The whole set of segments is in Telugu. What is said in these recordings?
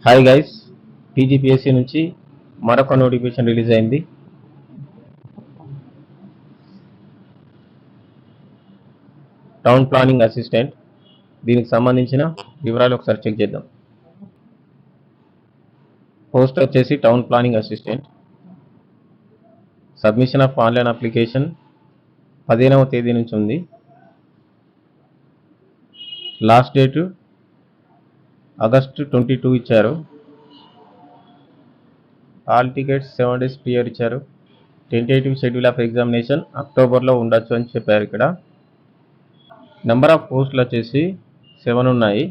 హాయ్ గైస్, టీజీపీఎస్సీ నుంచి మరొక నోటిఫికేషన్ రిలీజ్ అయింది. Town planning assistant. దీనికి సంబంధించిన వివరాలు ఒకసారి చెక్ చేద్దాం. పోస్ట్ వచ్చేసి town planning assistant. Submission of online application 15వ తేదీ నుంచి ఉంది. లాస్ట్ డేటు ఆగస్టు 22 ఇచ్చారు. ఆల్ టికెట్స్ 7 days ప్రియర్ ఇచ్చారు. టెంటేటివ్ షెడ్యూల్ ఆఫ్ ఎగ్జామినేషన్ అక్టోబర్లో ఉండొచ్చు అని చెప్పారు. ఇక్కడ నెంబర్ ఆఫ్ పోస్టులు వచ్చేసి 7 ఉన్నాయి.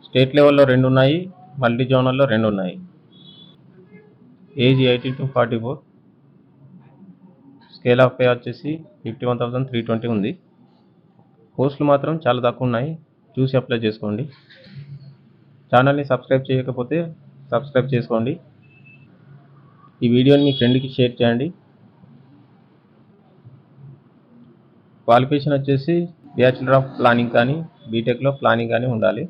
స్టేట్ లెవెల్లో 2 ఉన్నాయి, మల్టీ జోనల్లో 2 ఉన్నాయి. Age 18 to 44. Scale of pay వచ్చేసి 51,320 ఉంది. పోస్టులు మాత్రం చాలా తక్కువ ఉన్నాయి, చూసి అప్లై చేసుకోండి. ఛానల్ని సబ్స్క్రైబ్ చేయకపోతే సబ్స్క్రైబ్ చేసుకోండి. ఈ వీడియోని మీ ఫ్రెండ్కి షేర్ చేయండి. క్వాలిఫికేషన్ వచ్చేసి బ్యాచిలర్ ఆఫ్ ప్లానింగ్ కానీ బీటెక్లో ప్లానింగ్ కానీ ఉండాలి.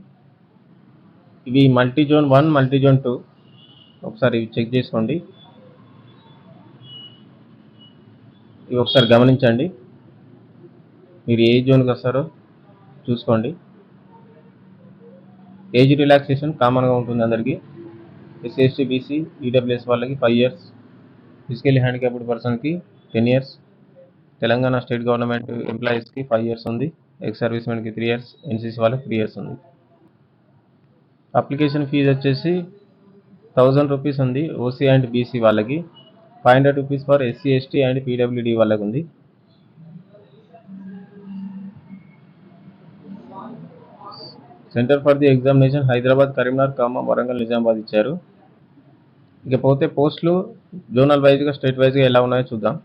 ఇవి మల్టీ జోన్ 1, మల్టీ జోన్ 2. ఒకసారి చెక్ చేసుకోండి. ఇవి ఒకసారి గమనించండి. మీరు ఏ జోన్కి వస్తారో చూసుకోండి. ఏజ్ రిలాక్సేషన్ కామన్గా ఉంటుంది అందరికీ. ఎస్సీ, ఎస్టీ, బీసీ, ఈడబ్ల్యూఎస్ వాళ్ళకి 5 years, ఫిజికల్లీ హ్యాండిక్యాప్డ్ పర్సన్కి 10 years, తెలంగాణ స్టేట్ గవర్నమెంట్ ఎంప్లాయీస్కి 5 years ఉంది, ఎక్స్ సర్వీస్మెన్కి 3 years, ఎన్సీసీ వాళ్ళకి 3 years ఉంది. అప్లికేషన్ ఫీజు వచ్చేసి 1000 rupees ఉంది ఓసీ అండ్ బీసీ వాళ్ళకి, 500 rupees for SC, ST and PWD వాళ్ళకి ఉంది. Centre for the examination Hyderabad, Karimnagar, Khammam, Warangal, Nizamabad ఇచ్చారు. ఇకపోతే పోస్టులు జోనల్ వైజ్గా, స్టేట్ వైజ్గా ఎలా ఉన్నాయో చూద్దాం.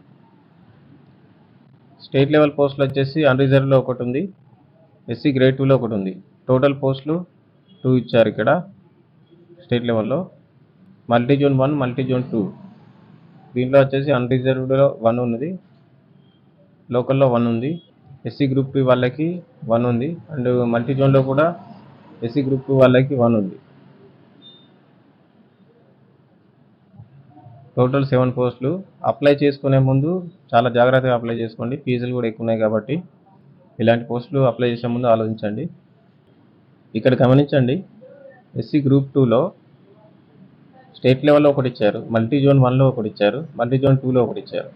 స్టేట్ లెవెల్ పోస్టులు వచ్చేసి అన్రిజర్వ్లో ఒకటి ఉంది, ఎస్సీ గ్రేడ్ 2లో ఒకటి ఉంది. టోటల్ పోస్టులు 2 ఇచ్చారు ఇక్కడ స్టేట్ లెవెల్లో. Multi zone 1, multi zone 2. దీంట్లో వచ్చేసి అన్రిజర్వ్డ్లో 1 ఉన్నది, లోకల్లో 1 ఉంది. ఎస్సీ గ్రూప్ 2 వాళ్ళకి 1 ఉంది, అండ్ మల్టీ జోన్లో కూడా ఎస్సీ గ్రూప్ 2 వాళ్ళకి 1 ఉంది. టోటల్ 7 పోస్టులు. అప్లై చేసుకునే ముందు చాలా జాగ్రత్తగా అప్లై చేసుకోండి, ఫీజులు కూడా ఎక్కువ ఉన్నాయి కాబట్టి ఇలాంటి పోస్టులు అప్లై చేసే ముందు ఆలోచించండి. ఇక్కడ గమనించండి, ఎస్సీ గ్రూప్ 2లో స్టేట్ లెవెల్లో ఒకటి ఇచ్చారు, మల్టీ జోన్ 1లో ఒకటి ఇచ్చారు, మల్టీ జోన్ 2లో ఒకటి ఇచ్చారు.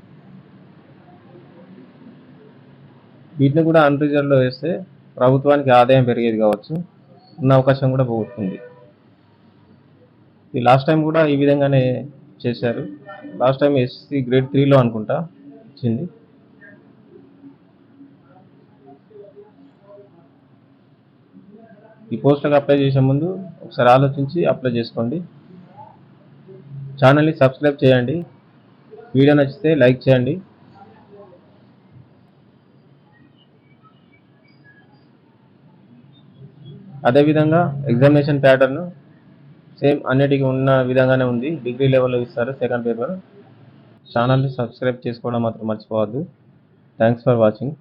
వీటిని కూడా అన్రిజర్వ్లో వేస్తే ప్రభుత్వానికి ఆదాయం పెరిగేది కావచ్చు, ఉన్న అవకాశం కూడా పోగొట్టుకుంది. ఈ లాస్ట్ టైం కూడా ఈ విధంగానే చేశారు. లాస్ట్ టైం ఎస్సీ గ్రేడ్ 3లో అనుకుంటా ఇచ్చింది. ఈ పోస్టులకు అప్లై చేసే ముందు ఒకసారి ఆలోచించి అప్లై చేసుకోండి. ఛానల్ని సబ్స్క్రైబ్ చేయండి. వీడియో నచ్చితే లైక్ చేయండి. అదేవిధంగా ఎగ్జామినేషన్ ప్యాటర్న్ సేమ్ అన్నిటికీ ఉన్న విధంగానే ఉంది. డిగ్రీ లెవెల్లో ఇస్తారు సెకండ్ పేపర్. ఛానల్ని సబ్స్క్రైబ్ చేసుకోవడం మాత్రం మర్చిపోవద్దు. Thanks for watching.